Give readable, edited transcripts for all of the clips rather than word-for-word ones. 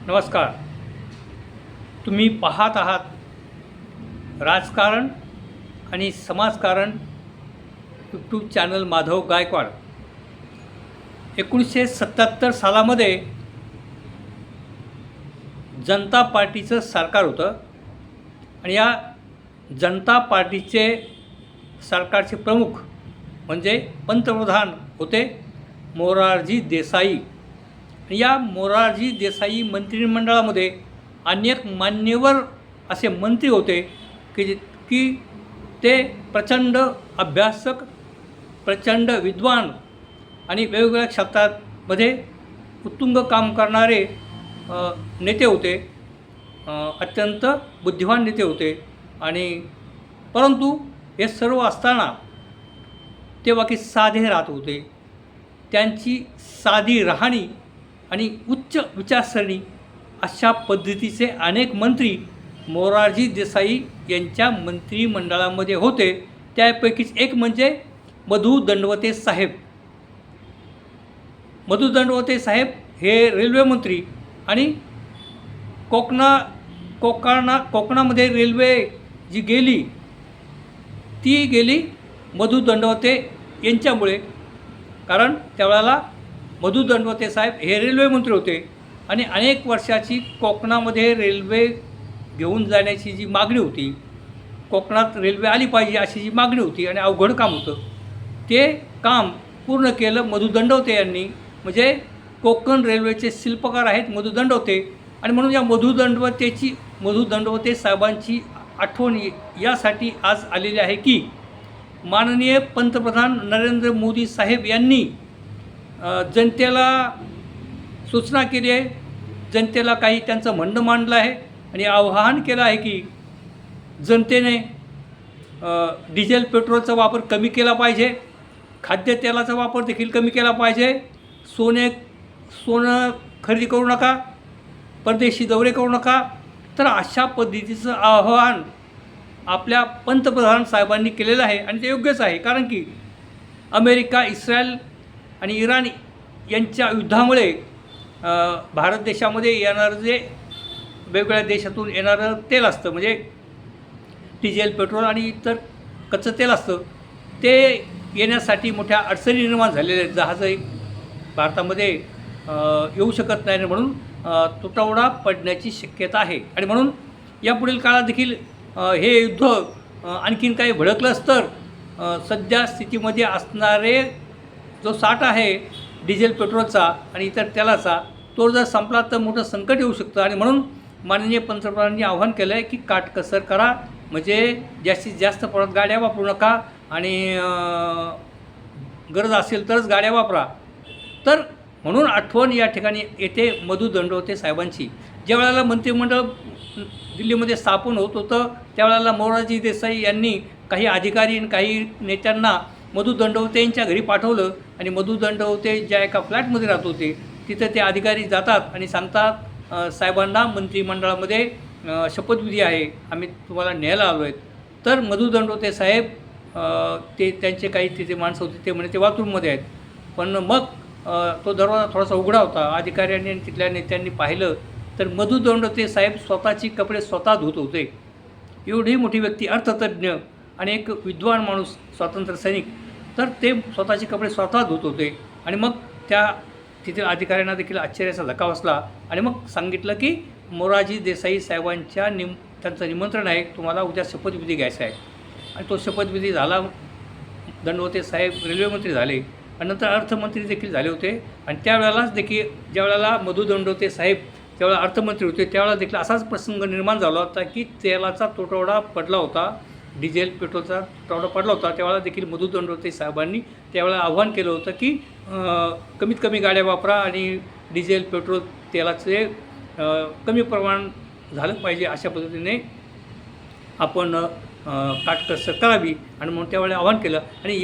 नमस्कार. तुम्ही पाहत आहात राजकारण आणि समाजकारण यूट्यूब चॅनल माधव गायकवाड. 1977 सालामध्ये जनता पार्टीचं सरकार होतं आणि या जनता पार्टीचे सरकारचे प्रमुख म्हणजे पंतप्रधान होते मोरारजी देसाई. या मोरारजी देसाई मंत्रिमंडळामध्ये अनेक मान्यवर असे मंत्री होते की ते प्रचंड अभ्यासक, प्रचंड विद्वान आणि वेगवेगळ्या क्षेत्रामध्ये उत्तुंग काम करणारे नेते होते. अत्यंत बुद्धिमान नेते होते. आणि परंतु हे सर्व असताना ते बाकी साधे राहत होते. त्यांची साधी राहणी आणि उच्च विचारसरणी अशा पद्धतीचे अनेक मंत्री मोरारजी देसाई यांच्या मंत्रिमंडळामध्ये होते. त्यापैकीच एक म्हणजे मधु दंडवते साहेब. मधु दंडवते साहेब हे रेल्वे मंत्री आणि कोकणामध्ये रेल्वे जी गेली ती गेली मधु दंडवते यांच्यामुळे. कारण त्यावेळेला मधु दंडवते साहेब हे रेल्वे मंत्री होते आणि अनेक वर्षाची कोकणामध्ये रेल्वे घेऊन जाण्याची जी मागणी होती, कोकणात रेल्वे आली पाहिजे अशी जी मागणी होती आणि अवघड काम होतं, ते काम पूर्ण केलं मधु दंडवते यांनी. म्हणजे कोकण रेल्वेचे शिल्पकार आहेत मधु दंडवते. आणि म्हणून या मधु दंडवते साहेबांची आठवण यासाठी आज आलेली आहे की माननीय पंतप्रधान नरेंद्र मोदी साहेब यांनी जनतेला सूचना केली आहे, जनतेला काही त्यांचं म्हणणं मांडलं आहे आणि आवाहन केलं आहे की जनतेने डिझेल पेट्रोलचा वापर कमी केला पाहिजे, खाद्यतेलाचा वापर देखील कमी केला पाहिजे, सोनं खरेदी करू नका, परदेशी दौरे करू नका. तर अशा पद्धतीचं आवाहन आपल्या पंतप्रधान साहेबांनी केलेलं आहे आणि ते योग्यच आहे. कारण की अमेरिका, इस्रायल आणि इराण यांच्या युद्धामुळे भारत देशामध्ये येणारं जे वेगवेगळ्या देशातून येणारं तेल असतं म्हणजे डिझेल, पेट्रोल आणि इतर कच्चं तेल असतं, ते येण्यासाठी मोठ्या अडचणी निर्माण झालेल्या आहेत. जहाजही भारतामध्ये येऊ शकत नाही. म्हणून तुटवडा पडण्याची शक्यता आहे. आणि म्हणून यापुढील काळात देखील हे युद्ध आणखीन काही भडकलंच तर सध्या स्थितीमध्ये असणारे जो साठा आहे डिझेल, पेट्रोलचा आणि इतर तेलाचा, तो जर संपला तर मोठं संकट येऊ शकतं. आणि म्हणून माननीय पंतप्रधानांनी आवाहन केलं आहे की काटकसर करा, म्हणजे जास्तीत जास्त प्रमाणात गाड्या वापरू नका आणि गरज असेल तरच गाड्या वापरा. तर म्हणून आठवण या ठिकाणी येते मधु दंडवते साहेबांची. ज्या वेळेला मंत्रिमंडळ दिल्लीमध्ये स्थापन होत होतं त्यावेळेला मोरारजी देसाई यांनी काही अधिकारी आणि काही नेत्यांना मधु दंडवते यांच्या घरी पाठवलं आणि मधु दंडवते ज्या एका फ्लॅटमध्ये राहत होते तिथं ते अधिकारी जातात आणि सांगतात साहेबांना मंत्रिमंडळामध्ये शपथविधी आहे, आम्ही तुम्हाला न्यायला आलो आहेत. तर मधु दंडवते साहेब ते त्यांचे काही तिथे माणसं होते ते म्हणे ते बाथरूममध्ये आहेत. पण मग तो दरवाजा थोडासा उघडा होता. अधिकाऱ्यांनी आणि तिथल्या नेत्यांनी पाहिलं तर मधु दंडवते साहेब स्वतःची कपडे स्वतः धुत होते. एवढी मोठी व्यक्ती, अर्थतज्ञ आणि एक विद्वान माणूस, स्वातंत्र्य सैनिक, तर ते स्वतःचे कपडे स्वतः धुत होते. आणि मग त्या तिथील अधिकाऱ्यांना देखील आश्चर्याचा धक्का बसला आणि मग सांगितलं की मोरारजी देसाई साहेबांच्या त्यांचं निमंत्रण आहे, तुम्हाला उद्या शपथविधी घ्यायचा आहे. आणि तो शपथविधी झाला. दंडवते साहेब रेल्वे मंत्री झाले आणि नंतर अर्थमंत्री देखील झाले होते. आणि त्यावेळेलाच देखील ज्यावेळेला मधु दंडवते साहेब ज्यावेळेला अर्थमंत्री होते त्यावेळेला देखील असाच प्रसंग निर्माण झाला होता की तेलाचा तुटवडा पडला होता, डिझेल, पेट्रोलचा तुटवडा पडला होता. त्यावेळेला देखील मधु दंडवते साहेबांनी त्यावेळेला आव्हान केलं होतं की कमीत कमी गाड्या वापरा आणि डिझेल, पेट्रोल, तेलाचे कमी प्रमाण झालं पाहिजे, अशा पद्धतीने आपण काटकसर करावी. आणि म्हणून त्यावेळेला आव्हान केलं. आणि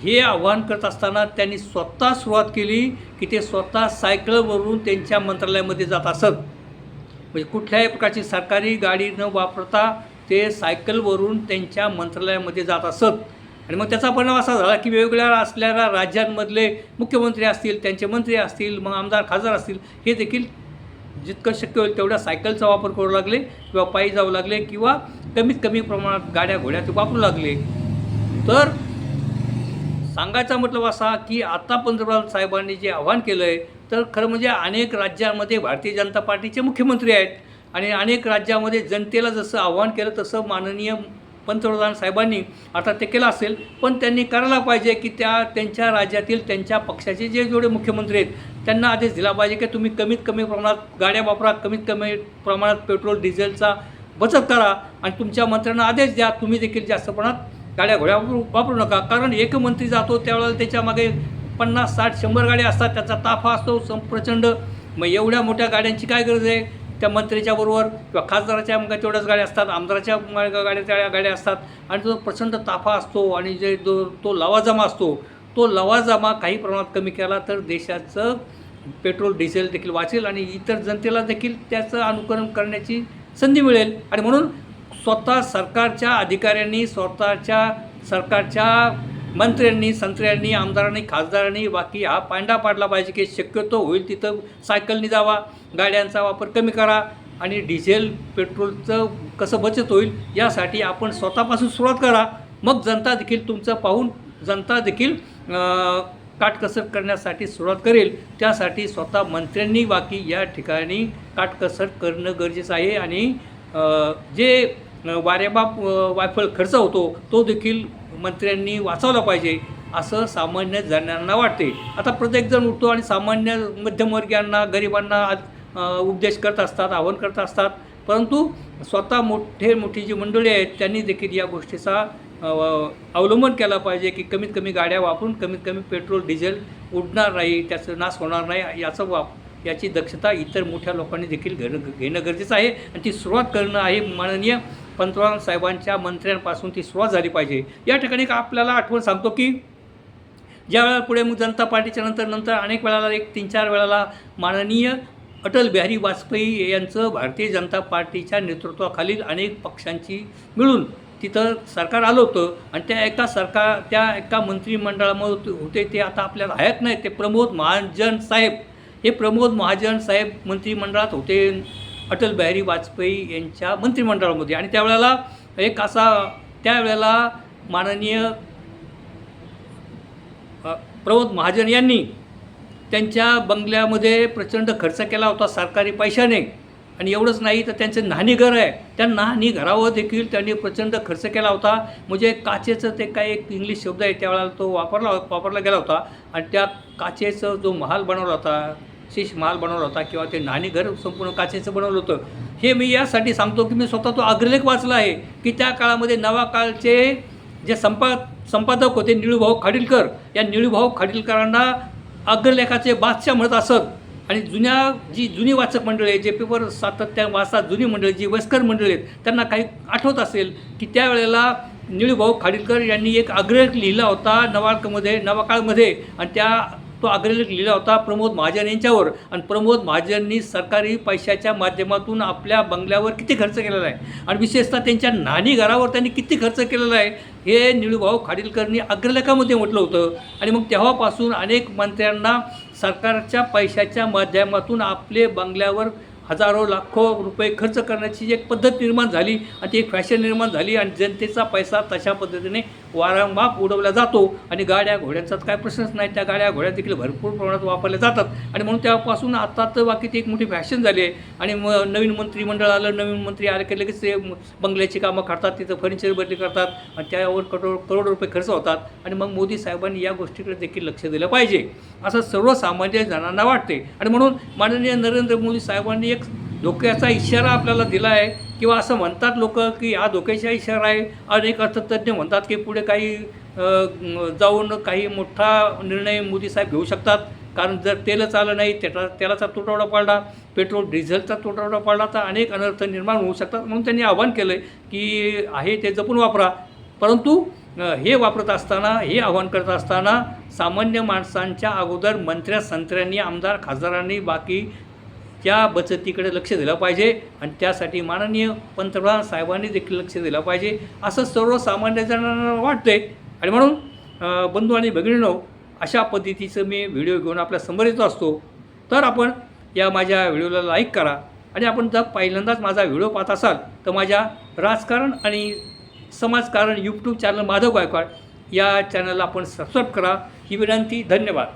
हे आव्हान करत असताना त्यांनी स्वतः सुरुवात केली की ते स्वतः सायकलवरून त्यांच्या मंत्रालयामध्ये जात असत. म्हणजे कुठल्याही प्रकारची सरकारी गाडी न वापरता ते सायकलवरून त्यांच्या मंत्रालयामध्ये जात असत. आणि मग त्याचा परिणाम असा झाला की वेगवेगळ्या असलेल्या राज्यांमधले मुख्यमंत्री असतील, त्यांचे मंत्री असतील, मग आमदार खासदार असतील, हे देखील जितकं शक्य होईल तेवढ्या सायकलचा वापर करू लागले किंवा पायी जाऊ लागले किंवा कमीत कमी प्रमाणात गाड्या घोड्या ते वापरू लागले. तर सांगायचा मतलब असा की आता पंतप्रधान साहेबांनी जे आव्हान केलं आहे, तर खरं म्हणजे अनेक राज्यांमध्ये भारतीय जनता पार्टीचे मुख्यमंत्री आहेत आणि अनेक राज्यामध्ये जनतेला जसं आव्हान केलं तसं माननीय पंतप्रधान साहेबांनी आता ते केलं असेल, पण त्यांनी करायला पाहिजे की त्यांच्या राज्यातील त्यांच्या पक्षाचे जे जेवढे मुख्यमंत्री आहेत त्यांना आदेश दिला पाहिजे की तुम्ही कमीत कमी प्रमाणात गाड्या वापरा, कमीत कमी प्रमाणात पेट्रोल डिझेलचा बचत करा आणि तुमच्या मंत्र्यांना आदेश द्या तुम्ही देखील जास्त प्रमाणात गाड्या घोड्या वापरू नका. कारण एक मंत्री जातो त्यावेळेला त्याच्यामागे 50, 60, 100 गाड्या असतात, त्याचा ताफा असतो प्रचंड. मग एवढ्या मोठ्या गाड्यांची काय गरज आहे? त्या मंत्र्याच्या बरोबर किंवा खासदाराच्या मग तेवढ्याच गाड्या असतात, आमदाराच्या गाड्या असतात आणि तो प्रचंड ताफा असतो आणि जे तो लवाजमा असतो, तो लवाजमा काही प्रमाणात कमी केला तर देशाचं पेट्रोल डिझेल देखील वाचेल आणि इतर जनतेला देखील त्याचं अनुकरण करण्याची संधी मिळेल. आणि म्हणून स्वतः सरकारच्या अधिकाऱ्यांनी, स्वतःच्या सरकारच्या मंत्र्यांनी, संत्र्यांनी, आमदारांनी, खासदारांनी बाकी हा पांडा पाडला पाहिजे की शक्यतो होईल तिथं सायकलनी जावा, गाड्यांचा वापर कमी करा आणि डिझेल पेट्रोलचं कसं बचत होईल यासाठी आपण स्वतःपासून सुरुवात करा. मग जनता देखील तुमचं पाहून जनता देखील काटकसर करण्यासाठी सुरुवात करेल. त्यासाठी स्वतः मंत्र्यांनी बाकी या ठिकाणी काटकसर करणं गरजेचं आहे आणि जे वायफळ खर्च होतो तो देखील मंत्र्यांनी वाचवला पाहिजे असं सामान्य जणांना वाटते. आता प्रत्येकजण उठतो आणि सामान्य मध्यमवर्गीयांना, गरिबांना उपदेश करत असतात, आवाहन करत असतात, परंतु स्वतः मोठी जी मंडळी आहेत त्यांनी देखील या गोष्टीचा अवलंबन केला पाहिजे की कमीत कमी गाड्या वापरून कमीत कमी पेट्रोल डिझेल उडणार नाही, त्याचं नाश होणार नाही याची दक्षता इतर मोठ्या लोकांनी देखील घेणं गरजेचं आहे आणि ती सुरुवात करणं आहे माननीय पंतप्रधान साहेबांच्या मंत्र्यांपासून ती सुरुवात झाली पाहिजे. या ठिकाणी आपल्याला आठवण सांगतो की ज्या वेळेला पुढे मग जनता पार्टीच्या नंतर अनेक वेळाला 3-4 वेळाला माननीय अटल बिहारी वाजपेयी यांचं भारतीय जनता पार्टीच्या नेतृत्वाखालील अनेक पक्षांची मिळून तिथं सरकार आलं होतं आणि त्या एका मंत्रिमंडळामध्ये होते ते आता आपल्याला हयात नाही, ते प्रमोद महाजन साहेब. हे प्रमोद महाजन साहेब मंत्रिमंडळात होते अटल बिहारी वाजपेयी यांच्या मंत्रिमंडळामध्ये आणि त्यावेळेला माननीय प्रमोद महाजन यांनी त्यांच्या बंगल्यामध्ये प्रचंड खर्च केला होता सरकारी पैशाने आणि एवढंच नाही तर त्यांचं न्हाणी घर आहे, त्या न्हाणी घरावर देखील त्यांनी प्रचंड खर्च केला होता. म्हणजे काचेचं ते काय एक इंग्लिश शब्द आहे त्यावेळेला तो वापरला गेला होता आणि त्या काचेचं जो महाल बनवला होता, शीश महाल बनवला होता किंवा ते न्हाणी घर संपूर्ण काचेचं बनवलं होतं. हे मी यासाठी सांगतो की मी स्वतः तो अग्रलेख वाचला आहे की त्या काळामध्ये नवा काळचे जे संपादक होते निळूभाऊ खाडीलकर, या निळूभाऊ खाडीलकरांना अग्रलेखाचे बादशाह म्हणत असत आणि जुनी वाचक मंडळी आहे जे पेपर सातत्याने वाचतात, जुनी मंडळी जी वयस्कर मंडळी आहेत त्यांना काही आठवत असेल की त्यावेळेला निळूभाऊ खाडीलकर यांनी एक अग्रलेख लिहिला होता नवाकाळमध्ये आणि तो अग्रलेख लिहिला होता प्रमोद महाजन यांच्यावर आणि प्रमोद महाजननी सरकारी पैशाच्या माध्यमातून आपल्या बंगल्यावर किती खर्च केलेला आहे आणि विशेषतः त्यांच्या न्हाणी घरावर त्यांनी किती खर्च केलेला आहे हे निळूभाऊ खाडीलकरनी अग्रलेखामध्ये म्हटलं होतं. आणि मग तेव्हापासून अनेक मंत्र्यांना सरकारच्या पैशाच्या माध्यमातून आपले बंगल्यावर हजारो लाखो रुपये खर्च करण्याची एक पद्धत निर्माण झाली आणि ती एक फॅशन निर्माण झाली आणि जनतेचा पैसा तशा पद्धतीने वारंवार उडवला जातो आणि गाड्या घोड्यांचाच काय प्रश्नच नाही, त्या गाड्या घोड्या देखील भरपूर प्रमाणात वापरल्या जातात आणि म्हणून त्यापासून आता तर बाकी ती एक मोठी फॅशन झाली आहे. आणि नवीन मंत्रिमंडळ आलं, नवीन मंत्री आले की लगेच ते बंगल्याची कामं करतात, तिथं फर्निचर बदली करतात आणि त्यावर करोड रुपये खर्च होतात आणि मग मोदी साहेबांनी या गोष्टीकडे देखील लक्ष दिलं पाहिजे असं सर्वसामान्य जणांना वाटते. आणि म्हणून माननीय नरेंद्र मोदी साहेबांनी एक धोक्याचा इशारा आपल्याला दिला आहे किंवा असं म्हणतात लोक की हा धोक्याचा इशारा आहे. अनेक अर्थतज्ञ म्हणतात की पुढे काही जाऊन काही मोठा निर्णय मोदी साहेब घेऊ शकतात, कारण जर तेलच आलं नाही, तेलाचा तुटवडा पडला, पेट्रोल डिझेलचा तुटवडा पडला तर अनेक अनर्थ निर्माण होऊ शकतात. म्हणून त्यांनी आवाहन केलं आहे की आहे ते जपून वापरा. परंतु हे वापरत असताना, हे आवाहन करत असताना सामान्य माणसांच्या अगोदर संत्र्यांनी, आमदार, खासदारांनी बाकी त्या बचतीकडे लक्ष दिलं पाहिजे आणि त्यासाठी माननीय पंतप्रधान साहेबांनी देखील लक्ष दिलं पाहिजे असं सर्वसामान्य जणांना वाटते. आणि म्हणून बंधू आणि भगिनींनो, अशा पद्धतीचं मी व्हिडिओ घेऊन आपल्या समोर येत असतो. तर आपण या माझ्या व्हिडिओला लाईक करा आणि आपण जर पहिल्यांदाच माझा व्हिडिओ पाहत असाल तर माझ्या राजकारण आणि समाजकारण यूट्यूब चॅनल माधव गायकवाड या चॅनलला आपण सबस्क्राईब करा ही विनंती. धन्यवाद.